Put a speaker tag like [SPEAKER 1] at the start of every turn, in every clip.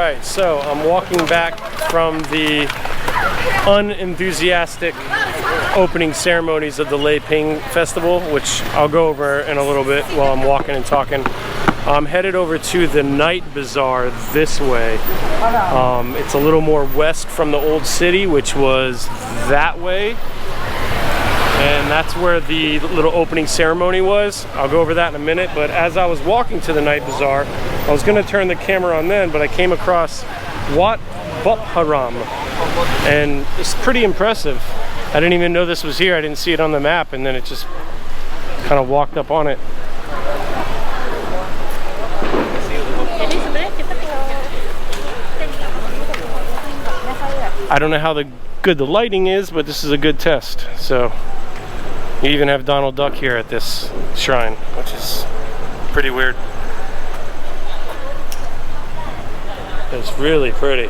[SPEAKER 1] Alright, so I'm walking back from the unenthusiastic opening ceremonies of the Peng festival, which I'll go over in a little bit while I'm walking and talking. I'm headed over to the night bazaar this way. It's a little more west from the old city, which was that way. And that's where the little opening ceremony was. I'll go over that in a minute, but as I was walking to the night bazaar, I was going to turn the camera on then, but I came across Wat Haram, and it's pretty impressive. I didn't even know this was here. I didn't see it on the map, and then it just kind of walked up on it. I don't know how good the lighting is, but this is a good test. So you even have Donald Duck here at this shrine, which is pretty weird. It's really pretty.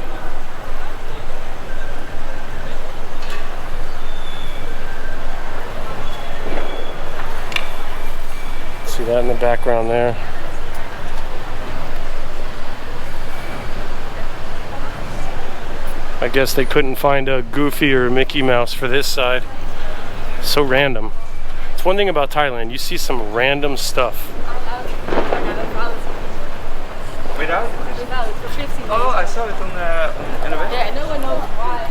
[SPEAKER 1] See that in the background there. I guess they couldn't find a Goofy or a Mickey Mouse for this side. So random. It's one thing about Thailand, you see some random stuff.
[SPEAKER 2] Without? Oh, I saw it on the elevator. Yeah, no one knows why.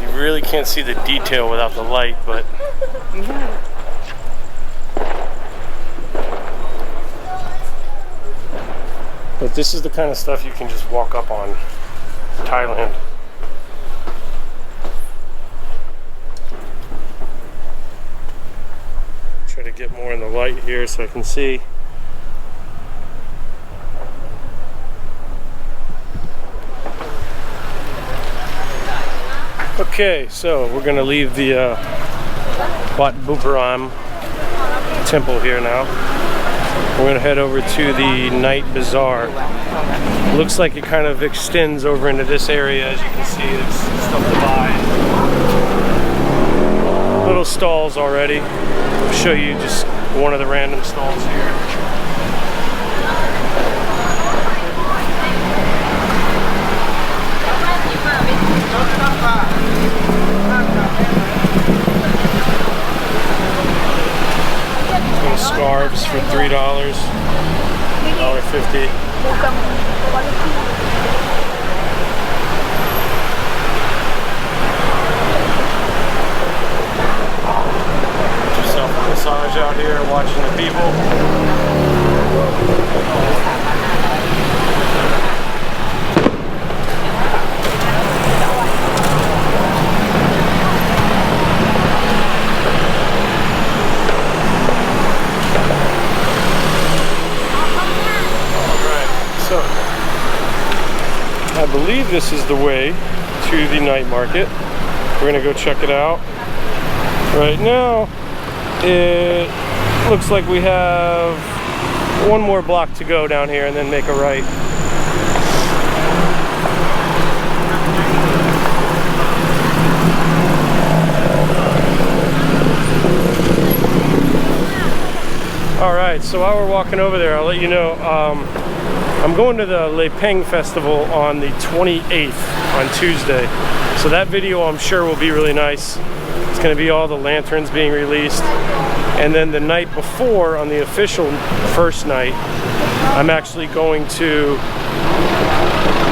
[SPEAKER 1] You really can't see the detail without the light, but this is the kind of stuff you can just walk up on in Thailand. Try to get more in the light here so I can see. Okay, so we're gonna leave the Wat Buparam temple here now. We're gonna head over to the night bazaar. Looks like it kind of extends over into this area. As you can see, there's stuff to buy. Little stalls already. I'll show you just one of the random stalls here. Some scarves for $3, $1.50. Yourself a massage out here, watching the people. I believe this is the way to the night market. We're gonna go check it out. Right now, it looks like we have one more block to go down here and then make a right. Alright, so while we're walking over there, I'll let you know, I'm going to the Peng festival on the 28th on Tuesday. So that video I'm sure will be really nice. It's going to be all the lanterns being released. And then the night before, on the official first night, I'm actually going to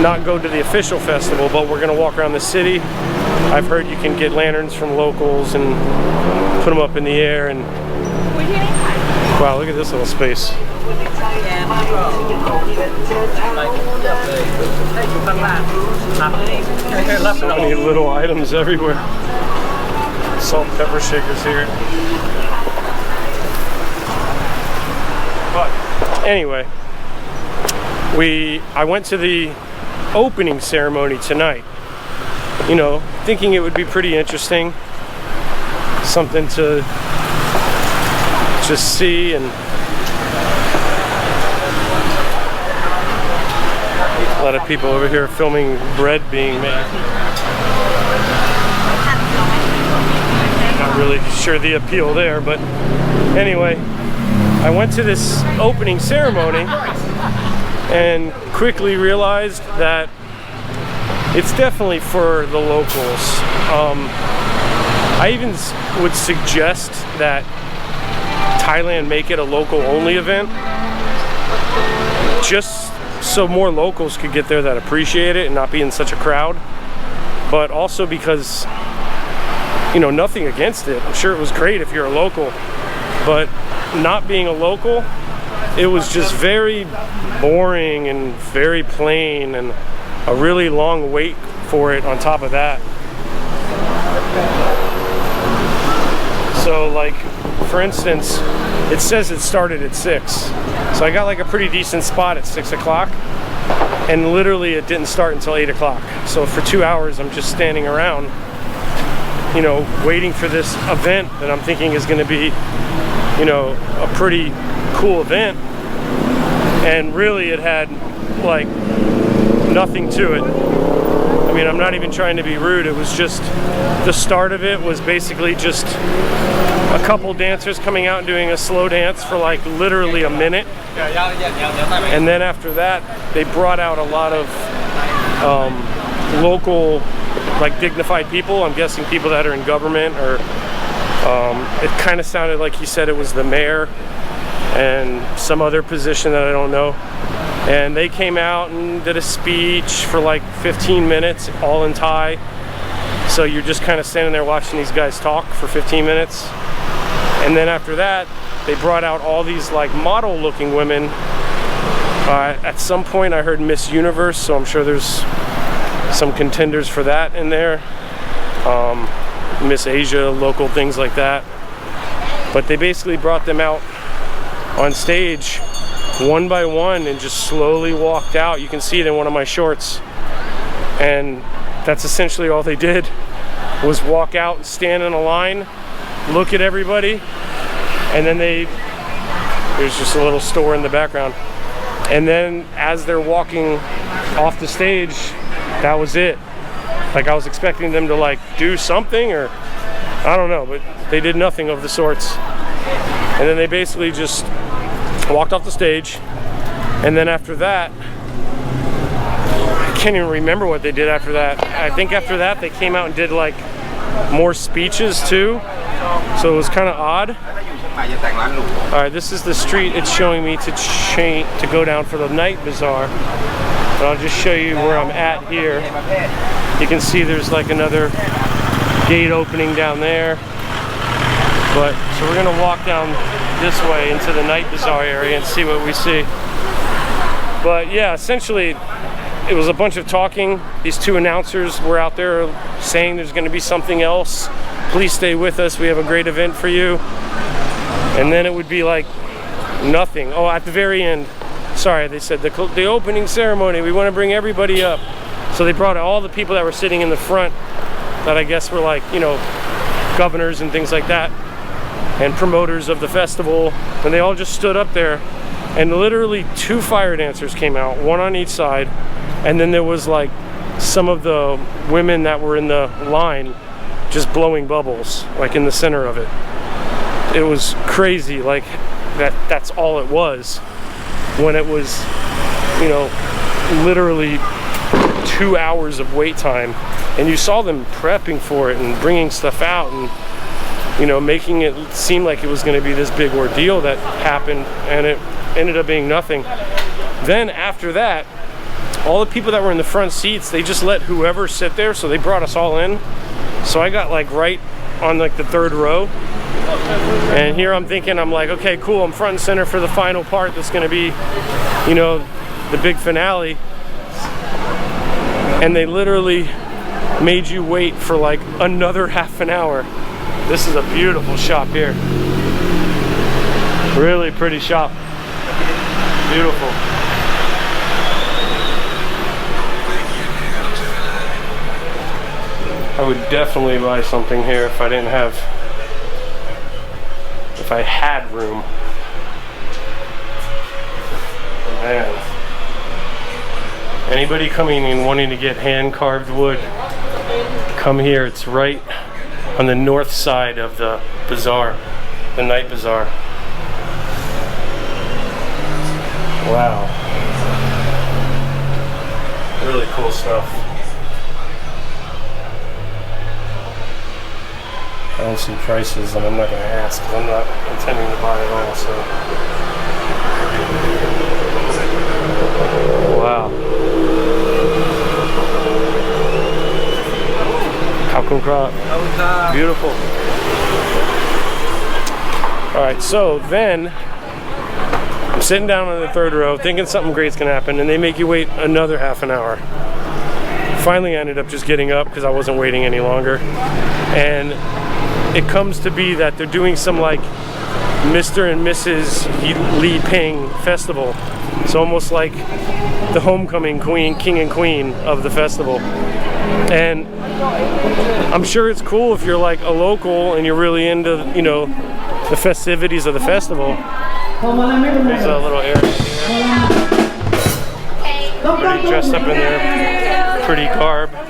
[SPEAKER 1] not go to the official festival, but we're going to walk around the city. I've heard you can get lanterns from locals and put them up in the air. And wow, look at this little space. So many little items everywhere. Salt and pepper shakers here. But anyway, I went to the opening ceremony tonight. You know, thinking it would be pretty interesting. Something to just see, and a lot of people over here filming bread being made. Not really sure the appeal there, but anyway, I went to this opening ceremony and quickly realized that it's definitely for the locals. I even would suggest that Thailand make it a local only event, just so more locals could get there that appreciate it and not be in such a crowd. But also because, you know, nothing against it. I'm sure it was great if you're a local, but not being a local, it was just very boring and very plain, and a really long wait for it on top of that. So like, for instance, it says it started at 6. So I got like a pretty decent spot at 6 o'clock, and literally it didn't start until 8 o'clock. So for 2 hours, I'm just standing around, you know, waiting for this event that I'm thinking is gonna be, you know, a pretty cool event. And really it had like nothing to it. I mean, I'm not even trying to be rude. It was just, the start of it was basically just a couple dancers coming out and doing a slow dance for like literally a minute. And then after that, they brought out a lot of local, like dignified people. I'm guessing people that are in government, or it kind of sounded like he said it was the mayor and some other position that I don't know. And they came out and did a speech for like 15 minutes, all in Thai. So you're just kind of standing there watching these guys talk for 15 minutes. And then after that, they brought out all these like model looking women. At some point I heard Miss Universe, so I'm sure there's some contenders for that in there. Miss Asia, local things like that. But they basically brought them out on stage one by one and just slowly walked out. You can see it in one of my shorts. And that's essentially all they did, was walk out and stand in a line, look at everybody, and then there's just a little store in the background. And then as they're walking off the stage, that was it. Like, I was expecting them to like do something, or I don't know, but they did nothing of the sorts. And then they basically just walked off the stage. And then after that, I can't even remember what they did after that. I think after that they came out and did like more speeches too. So it was kind of odd. Alright, this is the street it's showing me to go down for the night bazaar. But I'll just show you where I'm at here. You can see there's like another gate opening down there. But so we're gonna walk down this way into the night bazaar area and see what we see. But yeah, essentially it was a bunch of talking. These two announcers were out there saying there's gonna be something else. Please stay with us, we have a great event for you. And then it would be like nothing. Oh, at the very end, sorry, they said the opening ceremony, we want to bring everybody up. So they brought all the people that were sitting in the front that I guess were like, you know, governors and things like that, and promoters of the festival, and they all just stood up there, and literally 2 fire dancers came out, one on each side, and then there was like some of the women that were in the line just blowing bubbles like in the center of it. It was crazy, like that's all it was, when it was, you know, literally 2 hours of wait time. And you saw them prepping for it and bringing stuff out and, you know, making it seem like it was going to be this big ordeal that happened, and it ended up being nothing. Then after that, all the people that were in the front seats, they just let whoever sit there, so they brought us all in. So I got like right on like the 3rd row. And here I'm thinking, I'm like, okay, cool, I'm front and center for the final part that's going to be, you know, the big finale. And they literally made you wait for like another half an hour. This is a beautiful shop here. Really pretty shop. Beautiful. I would definitely buy something here if I had room. Man. Anybody coming and wanting to get hand carved wood, come here. It's right on the north side of the bazaar, the night bazaar. Wow. Really cool stuff. I don't see prices, and I'm not going to ask because I'm not intending to buy it all. So, wow. Beautiful. All right, so then I'm sitting down on the third row, thinking something great's going to happen, and they make you wait another half an hour. Finally, I ended up just getting up because I wasn't waiting any longer, and it comes to be that they're doing some like Mr. and Mrs. Li Peng festival. It's almost like the homecoming king and queen of the festival. And I'm sure it's cool if you're like a local and you're really into, you know, the festivities of the festival. There's a little area here. Everybody dressed up in their pretty garb. Looks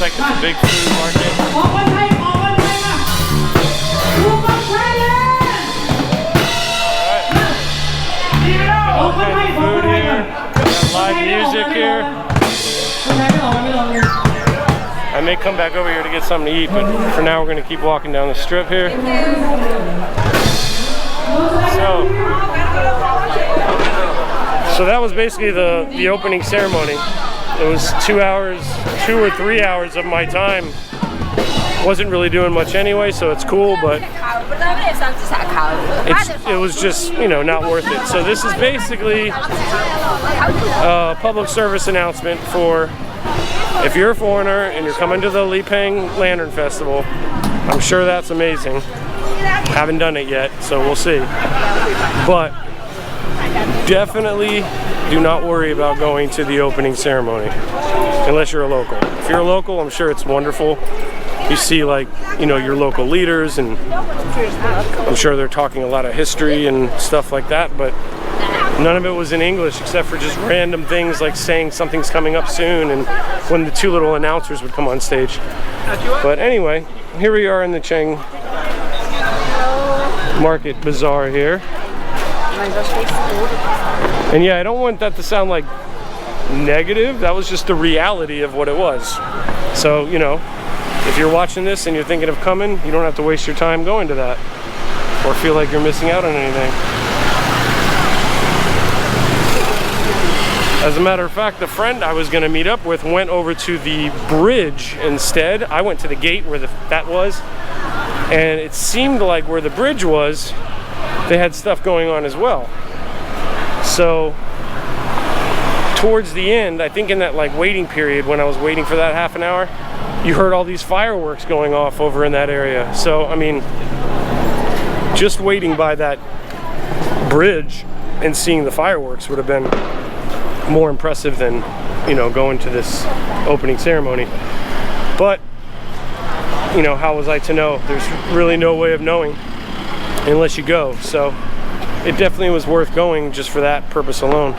[SPEAKER 1] like it's a big food market. Alright. Food here. Got live music here. I may come back over here to get something to eat, but for now we're going to keep walking down the strip here. So that was basically the opening ceremony. It was 2 or 3 hours of my time. Wasn't really doing much anyway, so it's cool, but it was just, you know, not worth it. So this is basically a public service announcement for if you're a foreigner and you're coming to the Li Peng Lantern Festival. I'm sure that's amazing. Haven't done it yet, so we'll see. But definitely do not worry about going to the opening ceremony unless you're a local. If you're a local, I'm sure it's wonderful. You see, like, you know, your local leaders, and I'm sure they're talking a lot of history and stuff like that, but none of it was in English except for just random things like saying something's coming up soon and when the two little announcers would come on stage. But anyway, here we are in the Chiang Market Bazaar here. And yeah, I don't want that to sound like negative. That was just the reality of what it was. So, you know, if you're watching this and you're thinking of coming, you don't have to waste your time going to that or feel like you're missing out on anything. As a matter of fact, the friend I was going to meet up with went over to the bridge instead. I went to the gate where that was, and it seemed like where the bridge was, they had stuff going on as well. So towards the end, I think in that like waiting period when I was waiting for that half an hour, you heard all these fireworks going off over in that area. So I mean, just waiting by that bridge and seeing the fireworks would have been more impressive than, you know, going to this opening ceremony. But, you know, how was I to know? There's really no way of knowing unless you go. So it definitely was worth going just for that purpose alone.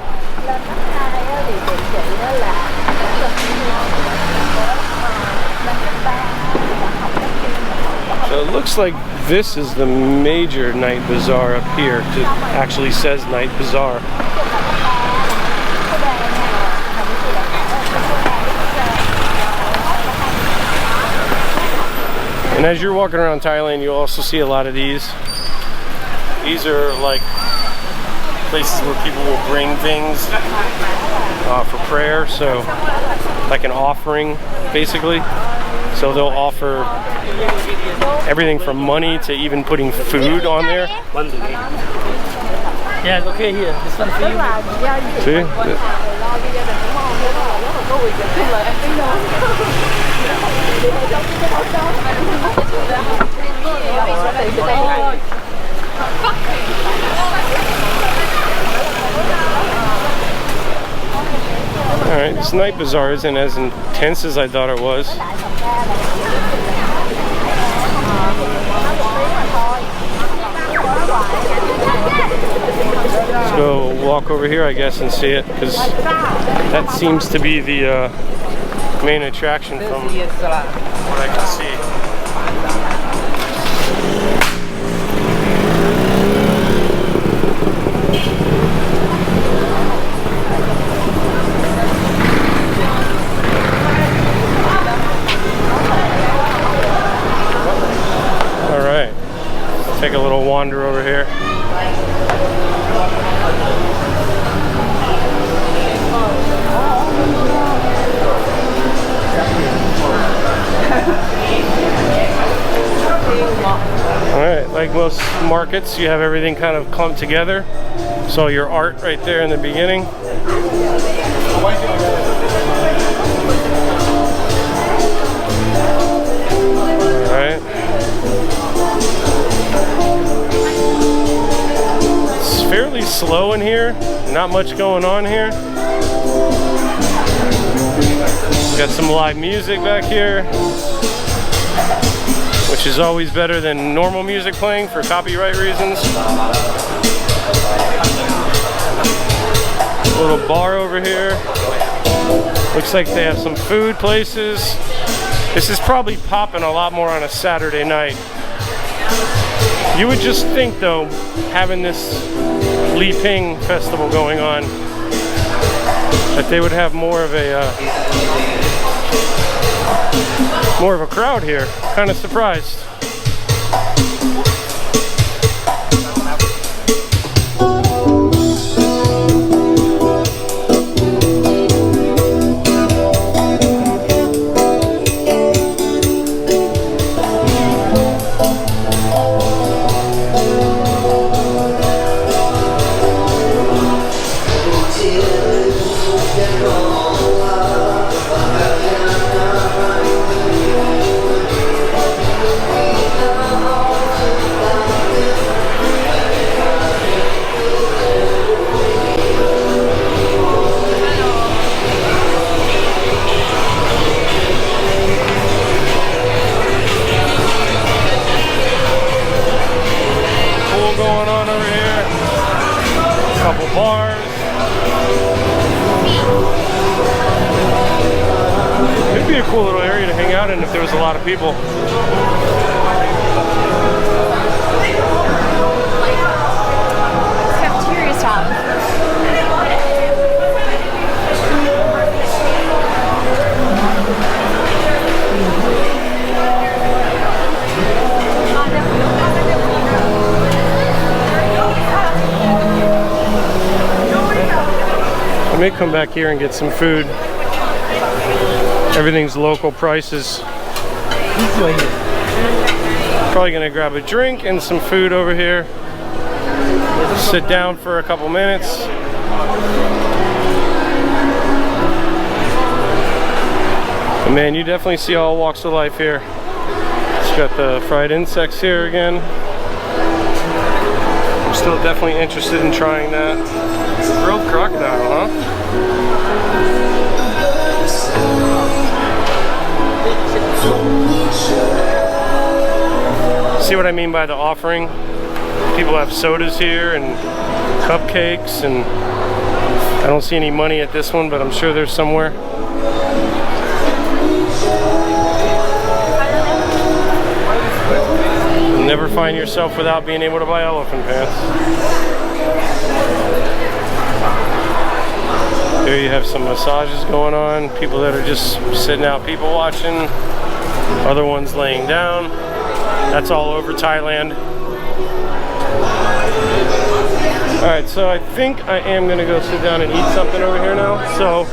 [SPEAKER 1] So it looks like this is the major night bazaar up here. It actually says night bazaar. And as you're walking around Thailand, you'll also see a lot of these. These are like places where people will bring things for prayer, so like an offering, basically. So they'll offer everything from money to even putting food on there.
[SPEAKER 3] Yeah, it's okay here. This one for you.
[SPEAKER 1] See? Alright, this night bazaar isn't as intense as I thought it was. Let's go walk over here, I guess, and see it, because that seems to be the main attraction from what I can see. All right, take a little wander over here. Alright, like most markets, you have everything kind of clumped together. So your art right there in the beginning. Alright. It's fairly slow in here. Not much going on here. Got some live music back here, which is always better than normal music playing for copyright reasons. A little bar over here. Looks like they have some food places. This is probably popping a lot more on a Saturday night. You would just think though, having this Peng festival going on, that they would have more of a crowd here. Kind of surprised. Going on over here, a couple bars. It'd be a cool little area to hang out in if there was a lot of people.
[SPEAKER 4] Cafeteria style.
[SPEAKER 1] I may come back here and get some food. Everything's local prices. Probably gonna grab a drink and some food over here. Sit down for a couple minutes. But man, you definitely see all walks of life here. It's got the fried insects here again. I'm still definitely interested in trying that. Grilled crocodile, huh? See what I mean by the offering? People have sodas here and cupcakes, and I don't see any money at this one, but I'm sure there's somewhere. You'll never find yourself without being able to buy elephant pants. There you have some massages going on, people that are just sitting out, people watching, other ones laying down. That's all over Thailand. Alright, so I think I am going to go sit down and eat something over here now. So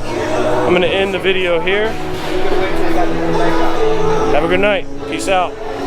[SPEAKER 1] I'm going to end the video here. Have a good night. Peace out.